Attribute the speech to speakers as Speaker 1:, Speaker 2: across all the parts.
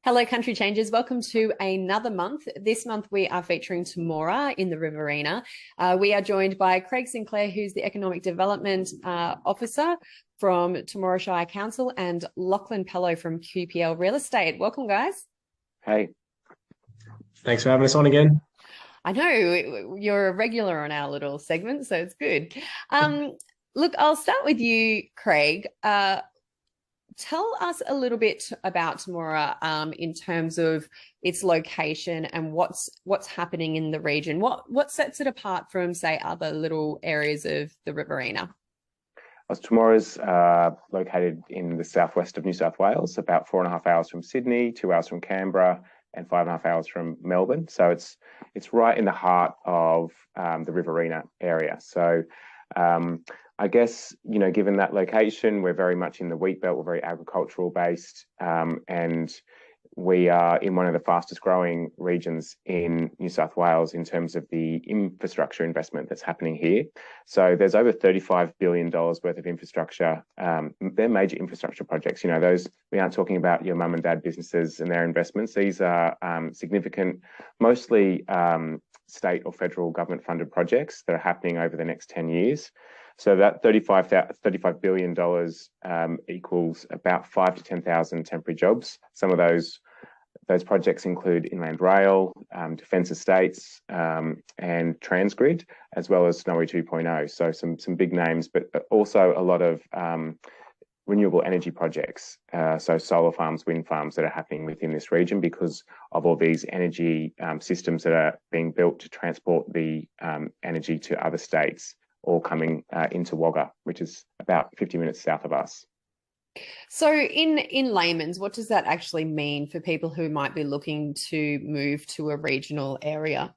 Speaker 1: Hello, Country Changers. Welcome to another month. This month, we are featuring Temora in the Riverina. We are joined by Craig Sinclair, who's the Economic Development Officer from Temora Shire Council, and Lachlan Pellow from QPL Real Estate. Welcome, guys.
Speaker 2: Hey,
Speaker 3: Thanks for having us on again.
Speaker 1: I know you're a regular on our little segment, so it's good. Look, I'll start with you, Craig. Tell us a little bit about Temora in terms of its location and what's happening in the region. What sets it apart from, say, other little areas of the Riverina?
Speaker 2: Temora's located in the southwest of New South Wales, about 4.5 hours from Sydney, 2 hours from Canberra, and 5.5 hours from Melbourne. So it's right in the heart of the Riverina area. So I guess, given that location, we're very much in the wheat belt. We're very agricultural based, and we are in one of the fastest growing regions in New South Wales in terms of the infrastructure investment that's happening here. So there's over $35 billion worth of infrastructure. They're major infrastructure projects. Those, we aren't talking about your mum and dad businesses and their investments. These are significant, mostly state or federal government funded projects that are happening over the next 10 years. So that $35 billion equals about 5,000 to 10,000 temporary jobs. Some of those projects include Inland Rail, Defence Estates, and Transgrid, as well as Snowy 2.0. So some big names, but also a lot of renewable energy projects. So solar farms, wind farms that are happening within this region because of all these energy systems that are being built to transport the energy to other states, all coming into Wagga, which is about 50 minutes south of us.
Speaker 1: So in layman's, what does that actually mean for people who might be looking to move to a regional area?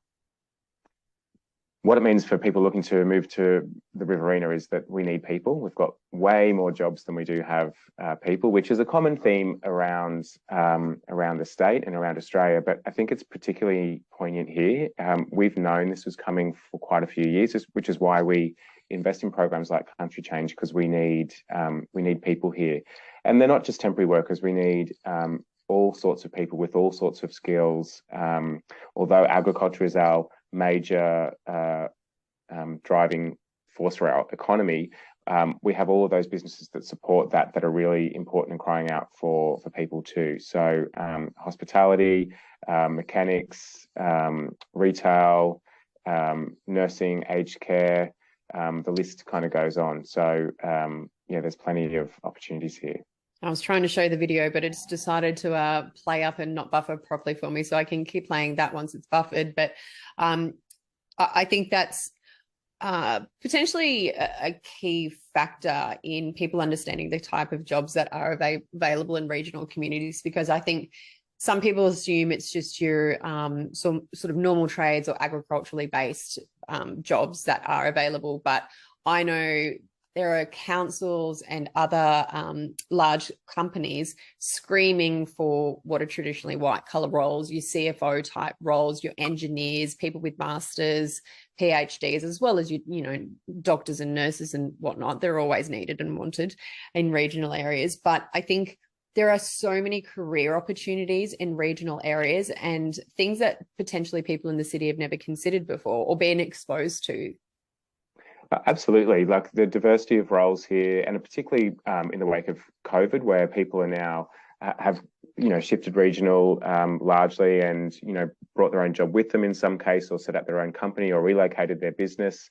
Speaker 2: What it means for people looking to move to the Riverina is that we need people. We've got way more jobs than we do have people, which is a common theme around the state and around Australia. But I think it's particularly poignant here. We've known this was coming for quite a few years, which is why we invest in programs like Country Change, because we need people here. And they're not just temporary workers. We need all sorts of people with all sorts of skills. Although agriculture is our major driving force for our economy, we have all of those businesses that support that are really important and crying out for people too. So hospitality, mechanics, retail, nursing, aged care, the list kind of goes on. So there's plenty of opportunities here.
Speaker 1: I was trying to show the video, but it's decided to play up and not buffer properly for me, so I can keep playing that once it's buffered. But I think that's potentially a key factor in people understanding the type of jobs that are available in regional communities, because I think some people assume it's just your some sort of normal trades or agriculturally based jobs that are available. But I know there are councils and other large companies screaming for what are traditionally white collar roles, your CFO type roles, your engineers, people with masters, PhDs, as well as doctors and nurses and whatnot. They're always needed and wanted in regional areas. But I think there are so many career opportunities in regional areas and things that potentially people in the city have never considered before or been exposed to.
Speaker 2: Absolutely. Like the diversity of roles here, and particularly in the wake of COVID, where people are now have shifted regional largely, and brought their own job with them in some case, or set up their own company, or relocated their business.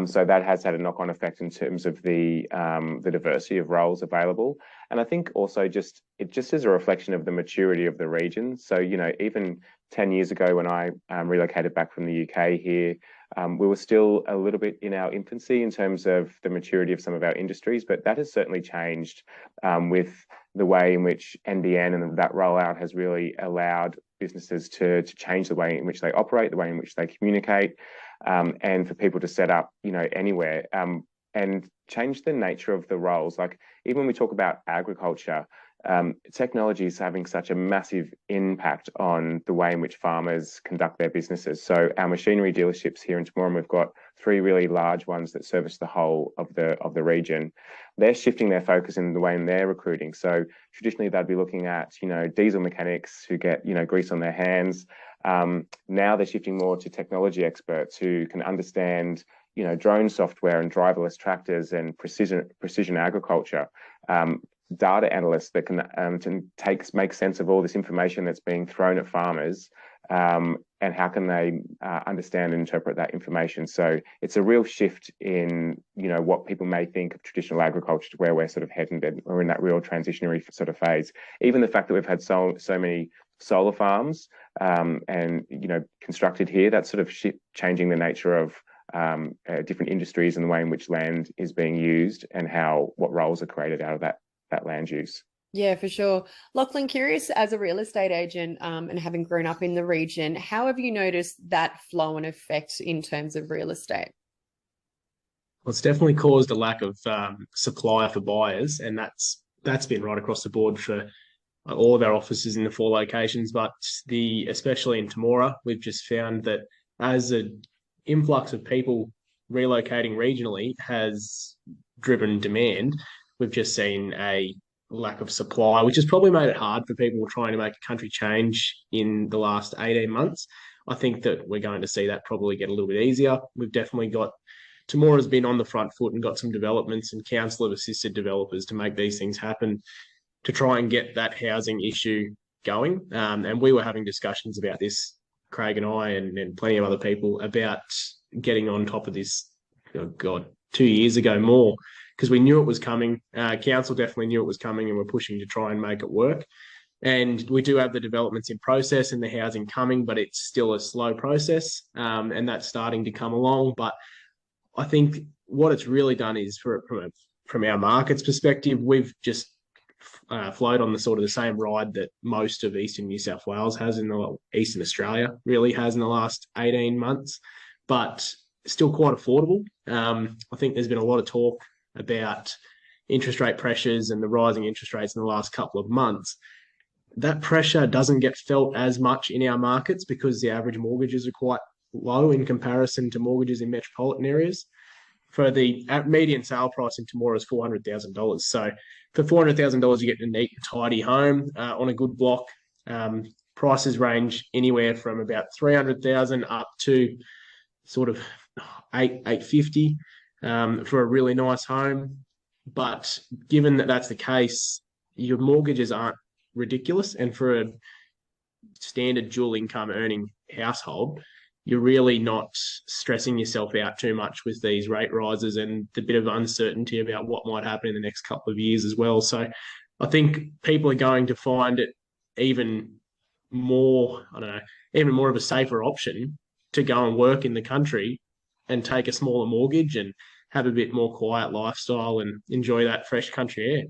Speaker 2: So that has had a knock-on effect in terms of the diversity of roles available. And I think also it just is a reflection of the maturity of the region. So even 10 years ago when I relocated back from the UK here, we were still a little bit in our infancy in terms of the maturity of some of our industries, but that has certainly changed with the way in which NBN and that rollout has really allowed businesses to change the way in which they operate, the way in which they communicate, and for people to set up, anywhere, and change the nature of the roles. Like even when we talk about agriculture, technology is having such a massive impact on the way in which farmers conduct their businesses. So our machinery dealerships here in Temora, we've got 3 really large ones that service the whole of the region. They're shifting their focus in the way in they're recruiting. So traditionally they'd be looking at, diesel mechanics who get, grease on their hands. Now they're shifting more to technology experts who can understand, drone software and driverless tractors and precision agriculture. Data analysts that can make sense of all this information that's being thrown at farmers, and how can they understand and interpret that information. So it's a real shift in what people may think of traditional agriculture to where we're sort of heading, and we're in that real transitionary sort of phase. Even the fact that we've had so many solar farms and constructed here, that's sort of changing the nature of different industries and the way in which land is being used and what roles are created out of that land use.
Speaker 1: Yeah, for sure. Lachlan, curious, as a real estate agent and having grown up in the region, how have you noticed that flow and effect in terms of real estate?
Speaker 3: Well, it's definitely caused a lack of supply for buyers, and that's been right across the board for all of our offices in the 4 locations. But especially in Temora, we've just found that as an influx of people relocating regionally has driven demand, we've just seen a lack of supply, which has probably made it hard for people trying to make a country change in the last 18 months. I think that we're going to see that probably get a little bit easier. We've definitely got, Temora's been on the front foot and got some developments, and council have assisted developers to make these things happen to try and get that housing issue going. And we were having discussions about this, Craig and I, and plenty of other people, about getting on top of this, 2 years ago more, because we knew it was coming. Council definitely knew it was coming, and we're pushing to try and make it work. And we do have the developments in process and the housing coming, but it's still a slow process, and that's starting to come along. But I think what it's really done is, from our market's perspective, we've just flowed on the sort of the same ride that most of Eastern New South Wales has, Eastern Australia really has in the last 18 months, but still quite affordable. I think there's been a lot of talk about interest rate pressures and the rising interest rates in the last couple of months. That pressure doesn't get felt as much in our markets because the average mortgages are quite low in comparison to mortgages in metropolitan areas. For the median sale price in Temora is $400,000. So for $400,000, you get a neat and tidy home on a good block. Prices range anywhere from about $300,000 up to sort of $850 for a really nice home. But given that that's the case, your mortgages aren't ridiculous, and for a standard dual income earning household, you're really not stressing yourself out too much with these rate rises and the bit of uncertainty about what might happen in the next couple of years as well. So I think people are going to find it even more of a safer option to go and work in the country and take a smaller mortgage and have a bit more quiet lifestyle and enjoy that fresh country air.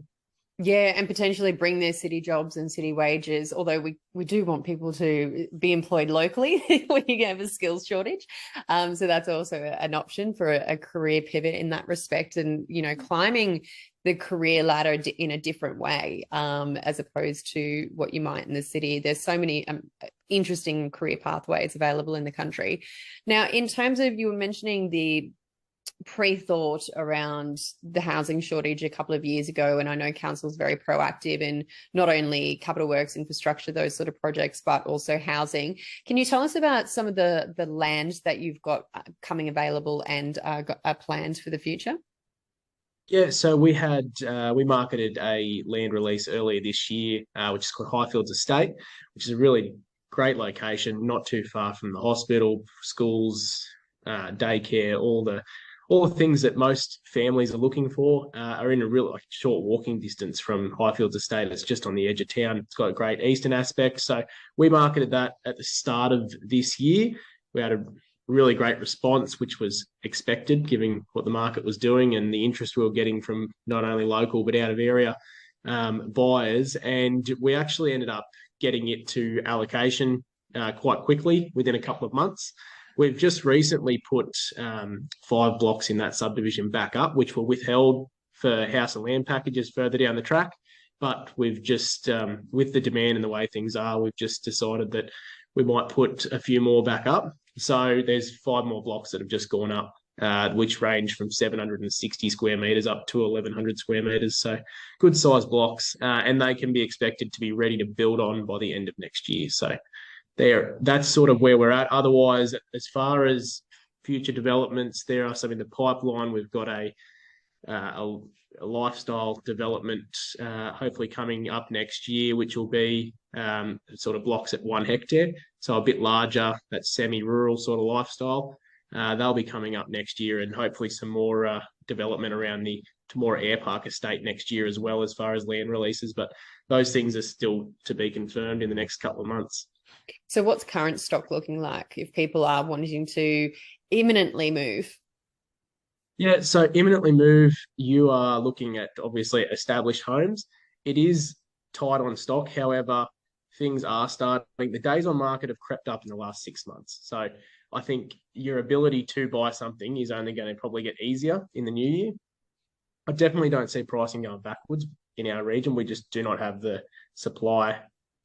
Speaker 1: Yeah, and potentially bring their city jobs and city wages, although we do want people to be employed locally when you have a skills shortage. So that's also an option for a career pivot in that respect, and, climbing the career ladder in a different way, as opposed to what you might in the city. There's so many interesting career pathways available in the country. Now, in terms of, you were mentioning the pre-thought around the housing shortage a couple of years ago, and I know council's very proactive in not only capital works, infrastructure, those sort of projects, but also housing. Can you tell us about some of the land that you've got coming available and got plans for the future?
Speaker 3: Yeah, so we marketed a land release earlier this year, which is called Highfields Estate, which is a really great location, not too far from the hospital, schools, daycare, all the things that most families are looking for are in a real short walking distance from Highfields Estate. It's just on the edge of town. It's got a great eastern aspect. So we marketed that at the start of this year. We had a really great response, which was expected given what the market was doing and the interest we were getting from not only local but out of area buyers. And we actually ended up getting it to allocation quite quickly within a couple of months. We've just recently put 5 blocks in that subdivision back up, which were withheld for house and land packages further down the track. But we've just, with the demand and the way things are, we've just decided that we might put a few more back up. So there's 5 more blocks that have just gone up, which range from 760 square metres up to 1,100 square metres. So good sized blocks, and they can be expected to be ready to build on by the end of next year. So that's sort of where we're at. Otherwise, as far as future developments, there are some in the pipeline. We've got a lifestyle development hopefully coming up next year, which will be sort of blocks at 1 hectare, so a bit larger, that semi-rural sort of lifestyle. They'll be coming up next year, and hopefully some more development around the Temora Air Park estate next year as well, as far as land releases. But those things are still to be confirmed in the next couple of months.
Speaker 1: So what's current stock looking like if people are wanting to imminently move?
Speaker 3: Yeah, so imminently move, you are looking at obviously established homes. It is tight on stock. However, things are starting. The days on market have crept up in the last 6 months. So I think your ability to buy something is only going to probably get easier in the new year. I definitely don't see pricing going backwards in our region. We just do not have the supply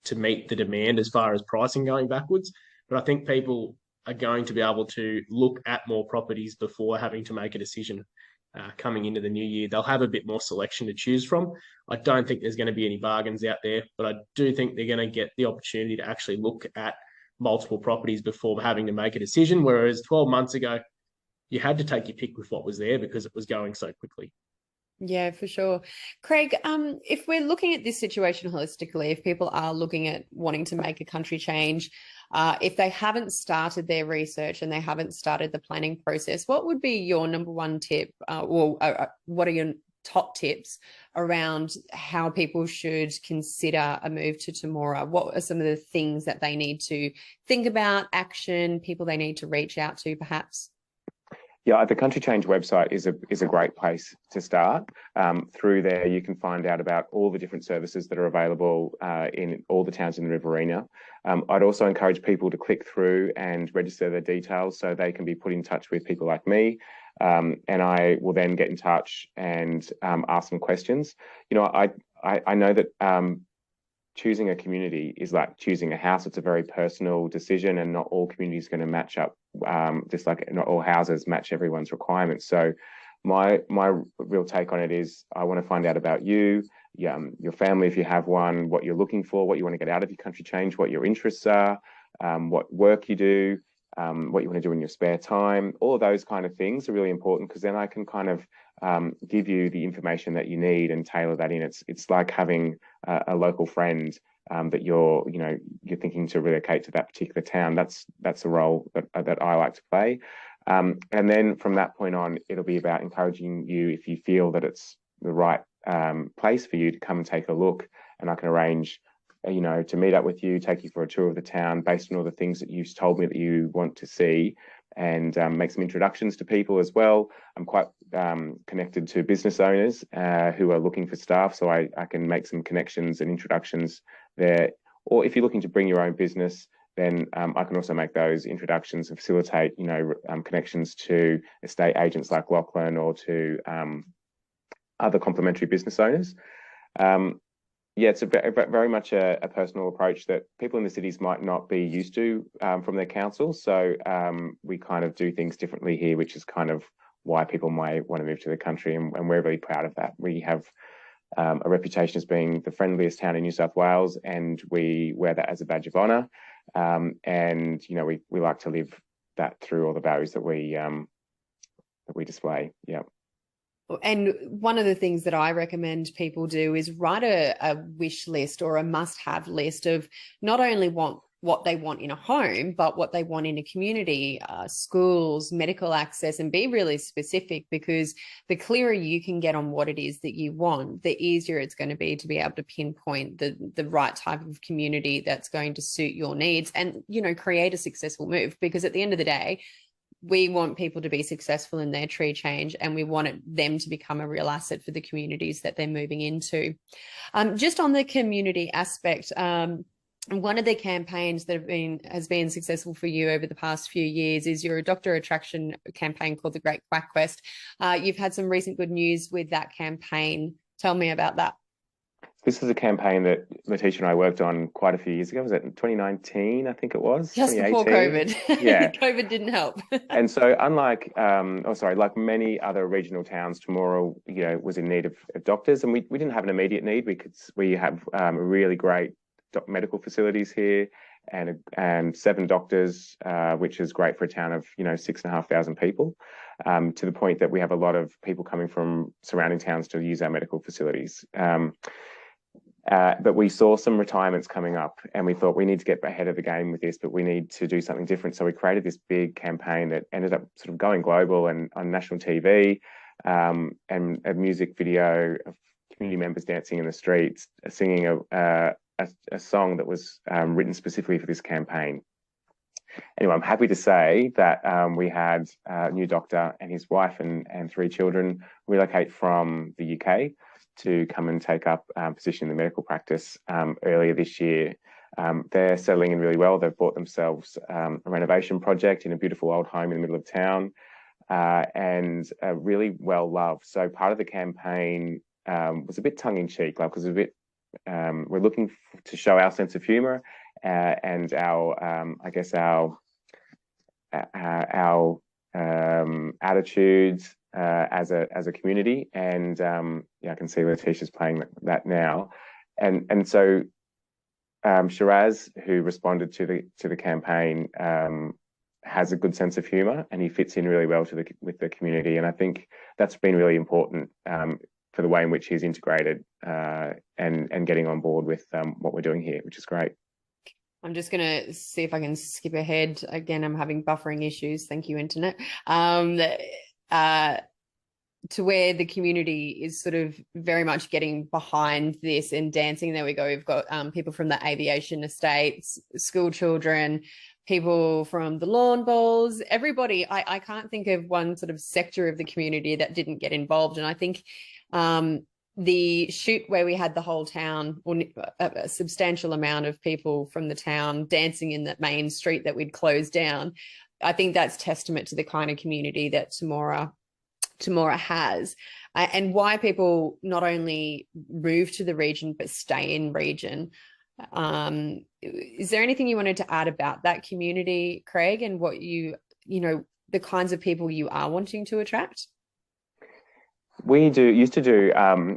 Speaker 3: to meet the demand as far as pricing going backwards. But I think people are going to be able to look at more properties before having to make a decision coming into the new year. They'll have a bit more selection to choose from. I don't think there's going to be any bargains out there, but I do think they're going to get the opportunity to actually look at multiple properties before having to make a decision, whereas 12 months ago, you had to take your pick with what was there because it was going so quickly.
Speaker 1: Yeah, for sure. Craig, if we're looking at this situation holistically, if people are looking at wanting to make a country change, if they haven't started their research and they haven't started the planning process, what would be your number one tip, what are your top tips around how people should consider a move to Temora? What are some of the things that they need to think about, action, people they need to reach out to perhaps?
Speaker 2: Yeah, the Country Change website is a great place to start. Through there, you can find out about all the different services that are available in all the towns in the Riverina. I'd also encourage people to click through and register their details so they can be put in touch with people like me. And I will then get in touch and ask them questions. You know, I know that choosing a community is like choosing a house. It's a very personal decision, and not all communities are going to match up, just like not all houses match everyone's requirements. So my real take on it is I want to find out about you, your family if you have one, what you're looking for, what you want to get out of your country change, what your interests are, what work you do, what you want to do in your spare time. All of those kind of things are really important, because then I can kind of give you the information that you need and tailor that in. It's like having a local friend that you're thinking to relocate to that particular town. That's a role that I like to play. And then from that point on, it'll be about encouraging you, if you feel that it's the right place for you, to come and take a look, and I can arrange to meet up with you, take you for a tour of the town based on all the things that you've told me that you want to see, and make some introductions to people as well. I'm quite connected to business owners who are looking for staff, so I can make some connections and introductions there. Or if you're looking to bring your own business, then I can also make those introductions and facilitate, connections to estate agents like Lachlan, or to other complementary business owners. Yeah, it's very much a personal approach that people in the cities might not be used to from their council. So we kind of do things differently here, which is kind of why people might want to move to the country, and we're really proud of that. We have a reputation as being the friendliest town in New South Wales, and we wear that as a badge of honour. And we like to live that through all the values that we display. Yeah.
Speaker 1: And one of the things that I recommend people do is write a wish list or a must-have list of not only what they want in a home, but what they want in a community, schools, medical access, and be really specific, because the clearer you can get on what it is that you want, the easier it's going to be able to pinpoint the right type of community that's going to suit your needs and, create a successful move. Because at the end of the day, we want people to be successful in their tree change, and we want them to become a real asset for the communities that they're moving into. Just on the community aspect, one of the campaigns that has been successful for you over the past few years is your doctor attraction campaign called the Great Quack Quest. You've had some recent good news with that campaign. Tell me about that.
Speaker 2: this is a campaign that Letitia and I worked on quite a few years ago. Was it in 2019? I think it was.
Speaker 1: Just before
Speaker 2: 2018.
Speaker 1: COVID.
Speaker 2: Yeah.
Speaker 1: COVID didn't help.
Speaker 2: And so unlike, like many other regional towns, Temora, was in need of doctors, and we didn't have an immediate need. We have really great medical facilities here, and 7 doctors, which is great for a town of 6,500 people, to the point that we have a lot of people coming from surrounding towns to use our medical facilities. But we saw some retirements coming up, and we thought we need to get ahead of the game with this, but we need to do something different. So we created this big campaign that ended up sort of going global and on national TV, and a music video of community members dancing in the streets, singing a song that was written specifically for this campaign. Anyway, I'm happy to say that we had a new doctor and his wife and 3 children relocate from the UK to come and take up position in the medical practice earlier this year. They're settling in really well. They've bought themselves a renovation project in a beautiful old home in the middle of town, and really well loved. So part of the campaign was a bit tongue-in-cheek, because we're looking to show our sense of humour and our attitudes as a community, and I can see Letitia's playing that now, and so Shiraz, who responded to the campaign, has a good sense of humour, and he fits in really well with the community, and I think that's been really important for the way in which he's integrated and getting on board with what we're doing here, which is great.
Speaker 1: I'm just going to see if I can skip ahead. Again, I'm having buffering issues. Thank you, internet. To where the community is sort of very much getting behind this and dancing. There we go. We've got people from the aviation estates, school children, people from the lawn bowls, everybody. I can't think of one sort of sector of the community that didn't get involved. And I think the shoot where we had the whole town, or a substantial amount of people from the town dancing in that main street that we'd closed down, I think that's testament to the kind of community that Temora has, and why people not only move to the region but stay in region. Is there anything you wanted to add about that community, Craig, and what the kinds of people you are wanting to attract?
Speaker 2: We used to do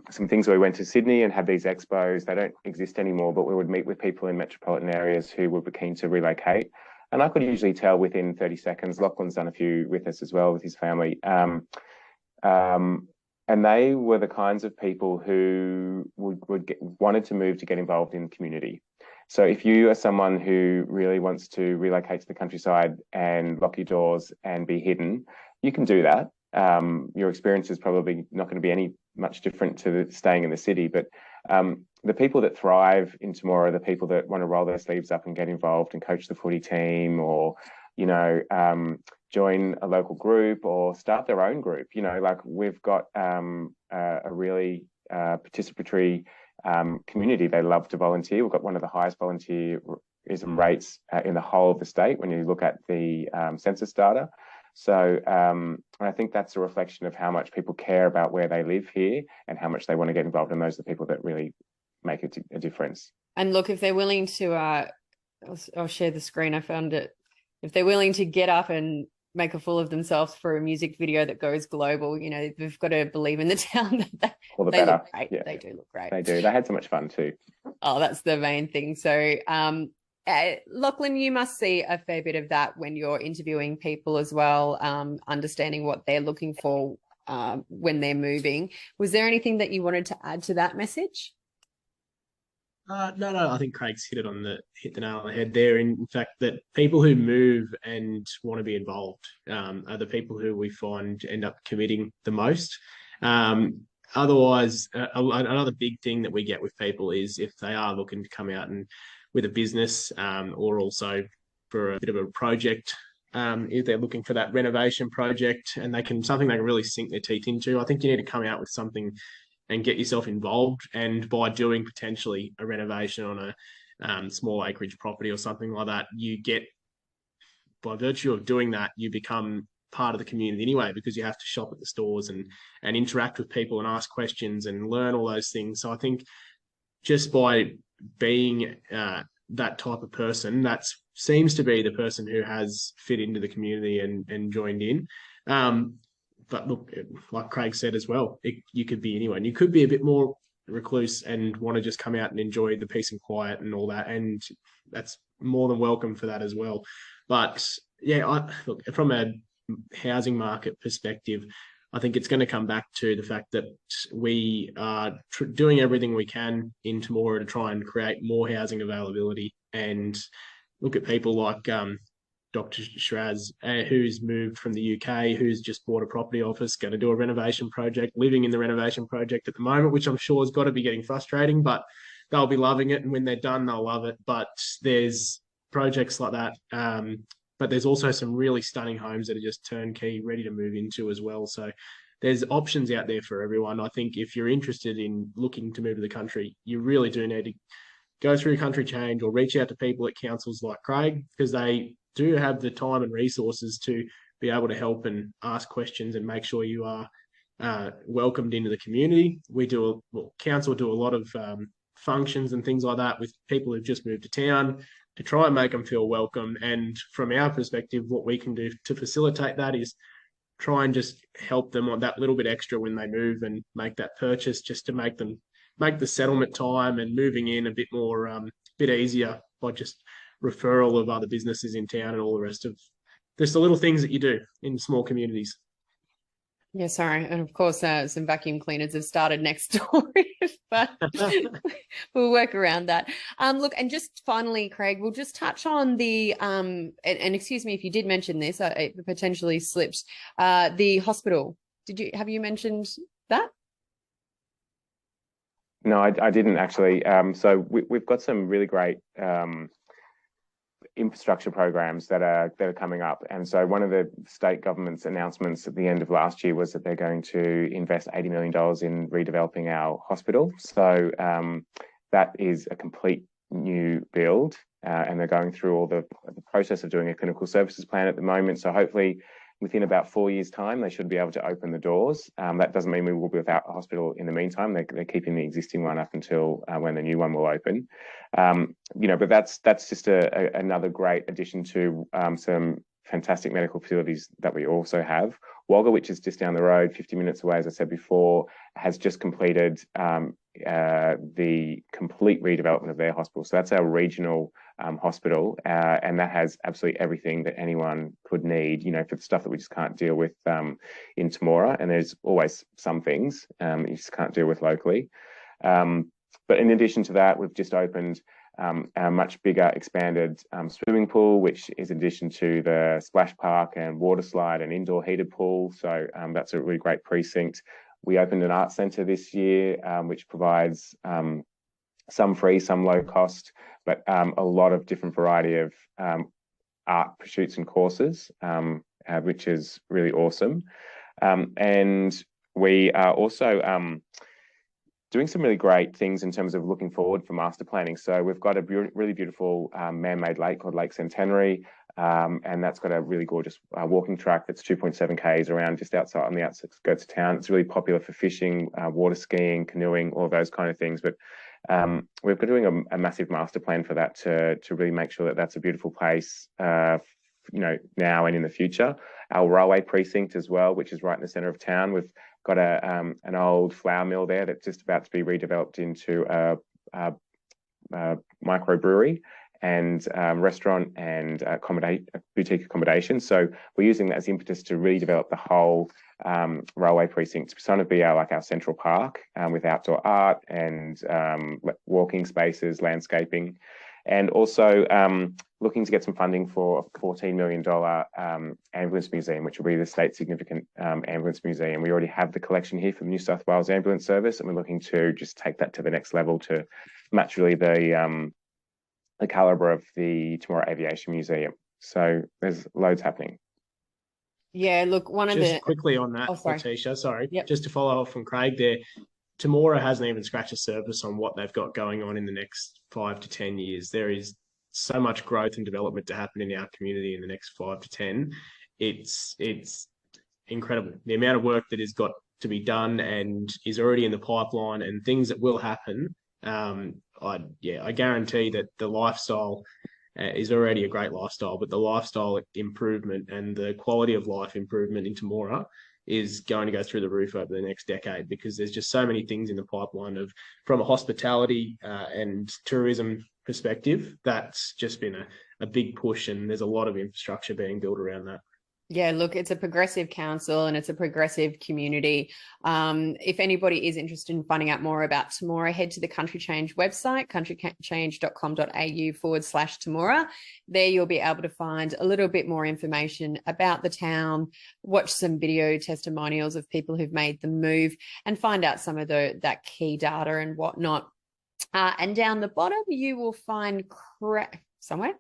Speaker 2: some things where we went to Sydney and had these expos. They don't exist anymore, but we would meet with people in metropolitan areas who would be keen to relocate. And I could usually tell within 30 seconds. Lachlan's done a few with us as well with his family. And they were the kinds of people who wanted to move to get involved in the community. So if you are someone who really wants to relocate to the countryside and lock your doors and be hidden, you can do that. Your experience is probably not going to be much different to staying in the city, but the people that thrive in Temora are the people that want to roll their sleeves up and get involved and coach the footy team, or join a local group or start their own group. Like we've got a really participatory community. They love to volunteer. We've got one of the highest volunteerism rates in the whole of the state when you look at the census data. So I think that's a reflection of how much people care about where they live here and how much they want to get involved. And those are the people that really make a difference. And
Speaker 1: look, if they're willing to, I'll share the screen. I found it. If they're willing to get up and make a fool of themselves for a music video that goes global, they've got to believe in the town that they look great. Yeah. They do look great.
Speaker 2: They do. They had so much fun too.
Speaker 1: Oh, that's the main thing. So, Lachlan, you must see a fair bit of that when you're interviewing people as well, understanding what they're looking for when they're moving. Was there anything that you wanted to add to that message?
Speaker 3: No. I think Craig's hit the nail on the head there. In fact, that people who move and want to be involved are the people who we find end up committing the most. Otherwise, another big thing that we get with people is if they are looking to come out and with a business, or also for a bit of a project, if they're looking for that renovation project and something they can really sink their teeth into, I think you need to come out with something and get yourself involved. And by doing potentially a renovation on a small acreage property or something like that, by virtue of doing that, you become part of the community anyway, because you have to shop at the stores and interact with people and ask questions and learn all those things. So I think just by being that type of person, that seems to be the person who has fit into the community and joined in. But look, like Craig said as well, you could be anyone. You could be a bit more recluse and want to just come out and enjoy the peace and quiet and all that, and that's more than welcome for that as well. But yeah, look, from a housing market perspective, I think it's going to come back to the fact that we are doing everything we can in Temora to try and create more housing availability, and look at people like Dr. Shraz, who's moved from the UK, who's just bought a property office, going to do a renovation project, living in the renovation project at the moment, which I'm sure has got to be getting frustrating, but they'll be loving it. And when they're done, they'll love it. But there's projects like that. But there's also some really stunning homes that are just turnkey, ready to move into as well. So there's options out there for everyone. I think if you're interested in looking to move to the country, you really do need to go through country change or reach out to people at councils like Craig, because they do have the time and resources to be able to help and ask questions and make sure you are welcomed into the community. Council do a lot of functions and things like that with people who've just moved to town to try and make them feel welcome. And from our perspective, what we can do to facilitate that is try and just help them on that little bit extra when they move and make that purchase, just to make the settlement time and moving in a bit more, bit easier by just referral of other businesses in town and all the rest of there's the little things that you do in small communities.
Speaker 1: Yeah, sorry. And of course, some vacuum cleaners have started next door, but we'll work around that. Look, and just finally, Craig, we'll just touch on the, and excuse me if you did mention this, it potentially slipped, the hospital. Have you mentioned that?
Speaker 2: No, I didn't actually. So we've got some really great infrastructure programs that are coming up. And so one of the state government's announcements at the end of last year was that they're going to invest $80 million in redeveloping our hospital. So that is a complete new build, and they're going through all the process of doing a clinical services plan at the moment. So hopefully within about 4 years' time, they should be able to open the doors. That doesn't mean we will be without a hospital in the meantime. They're keeping the existing one up until when the new one will open. But that's just another great addition to some fantastic medical facilities that we also have. Wagga, which is just down the road, 50 minutes away, as I said before, has just completed the complete redevelopment of their hospital. So that's our regional hospital, and that has absolutely everything that anyone could need, for the stuff that we just can't deal with in Temora. And there's always some things you just can't deal with locally. But in addition to that, we've just opened a much bigger expanded swimming pool, which is in addition to the splash park and water slide and indoor heated pool. So that's a really great precinct. We opened an art centre this year, which provides some free, some low cost, but a lot of different variety of art pursuits and courses, which is really awesome. And we are also doing some really great things in terms of looking forward for master planning. So we've got a really beautiful man-made lake called Lake Centenary, and that's got a really gorgeous walking track that's 2.7 k's around just outside on the outskirts of town. It's really popular for fishing, water skiing, canoeing, all those kind of things. But we're doing a massive master plan for that to really make sure that that's a beautiful place, now and in the future. Our railway precinct as well, which is right in the centre of town. We've got an old flour mill there that's just about to be redeveloped into a microbrewery and restaurant and boutique accommodation. So we're using that as impetus to redevelop the whole railway precinct to kind of be our central park with outdoor art and walking spaces, landscaping, and also looking to get some funding for a $14 million ambulance museum, which will be the state significant ambulance museum. We already have the collection here from New South Wales Ambulance Service, and we're looking to just take that to the next level to match really the calibre of the Temora Aviation Museum. So there's loads happening.
Speaker 1: Yeah, look,
Speaker 3: just quickly on that, Letitia, sorry. Yep. Just to follow up from Craig there, Temora hasn't even scratched the surface on what they've got going on in the next 5 to 10 years. There is so much growth and development to happen in our community in the next 5 to 10. It's incredible. The amount of work that has got to be done and is already in the pipeline and things that will happen I guarantee that the lifestyle is already a great lifestyle, but the lifestyle improvement and the quality of life improvement in Temora is going to go through the roof over the next decade, because there's just so many things in the pipeline from a hospitality and tourism perspective. That's just been a big push, and there's a lot of infrastructure being built around that.
Speaker 1: Yeah, look, it's a progressive council and it's a progressive community. If anybody is interested in finding out more about Temora, head to the Country Change website, countrychange.com.au/Temora. There you'll be able to find a little bit more information about the town, watch some video testimonials of people who've made the move, and find out some of that key data and whatnot. And down the bottom, you will find somewhere.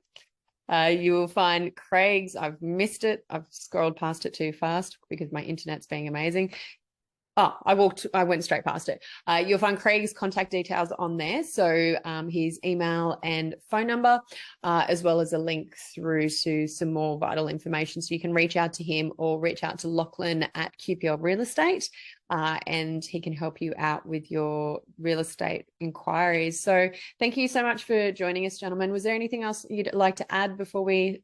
Speaker 1: You will find Craig's. I've missed it. I've scrolled past it too fast because my internet's being amazing. Oh, I went straight past it. You'll find Craig's contact details on there. So his email and phone number, as well as a link through to some more vital information. So you can reach out to him or reach out to Lachlan at QPL Real Estate, and he can help you out with your real estate inquiries. So thank you so much for joining us, gentlemen. Was there anything else you'd like to add before we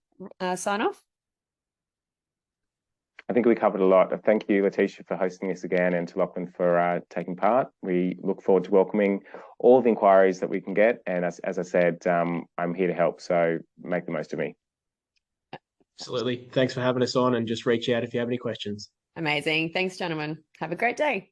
Speaker 1: sign off?
Speaker 2: I think we covered a lot. Thank you, Letitia, for hosting this again, and to Lachlan for taking part. We look forward to welcoming all the inquiries that we can get. And as I said, I'm here to help, so make the most of me.
Speaker 3: Absolutely. Thanks for having us on, and just reach out if you have any questions.
Speaker 1: Amazing. Thanks, gentlemen. Have a great day.